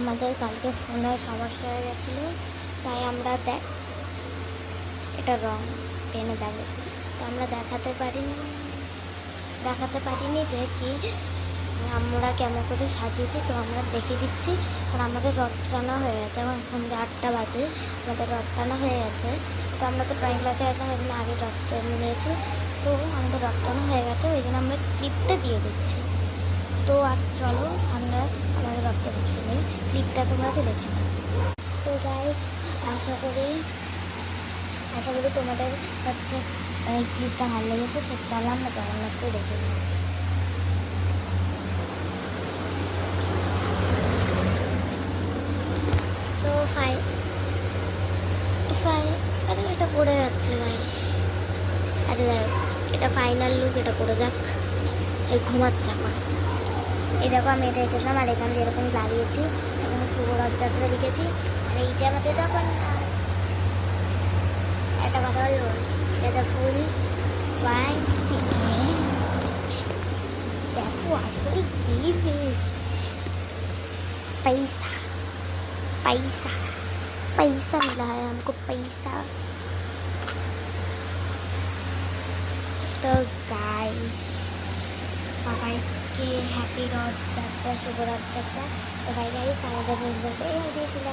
আমাদের কালকে ফোনের সমস্যা হয়ে গেছিলো, তাই আমরা এটা রং পেনে দেখেছি, তো আমরা দেখাতে পারিনি যে কি আমরা কেমন করে সাজিয়েছি। তো আমরা দেখে দিচ্ছি। আর আমাদের রথ টানা হয়ে গেছে, এবং সন্ধ্যে 8টা বাজে, আমাদের রথ টানা হয়ে গেছে। তো আমরা তো ড্রয়িং ক্লাসে গেছিলাম, ওই জন্য আগে রথ নিয়েছি। তো আমাদের রথ টানা হয়ে গেছে, ওই জন্য আমরা ক্লিপটা দিয়ে দিচ্ছি। তো আর চলো আমরা আমাদের রথটা পিছিয়ে নিই, ক্লিপটা তোমাকে দেখে নাও। তো গাইস, আশা করি তোমাদের হচ্ছে এই ক্লিপটা ভালো লেগেছে। তো চলো আমরা জগন্নাথকে দেখে নিই। সো আরে এটা পড়ে যাচ্ছে গাইস। আরে দেখ, এটা ফাইনাল লুক, এটা পড়ে যাক। এই ঘুমাচ্ছে এখন। এই দেখো, আমি এটা এঁকেছিলাম, আর এখান দিয়ে এরকম লাগিয়েছি, এখানে শুভ রথযাত্রা লিখেছি। আর এই যে আমাদের যখন একটা কথা বলবো, এটা ফুল হোয়াইট দেখো আসলে জিনিস पैसा पैसा पैसा मिला है हमको पैसा। তো গাইস, সবাইকে হ্যাপি রথযাত্রা, শুভ রথযাত্রা। তো গাইস, আমাদের ভিডিওতে এই ভিডিও ছিল।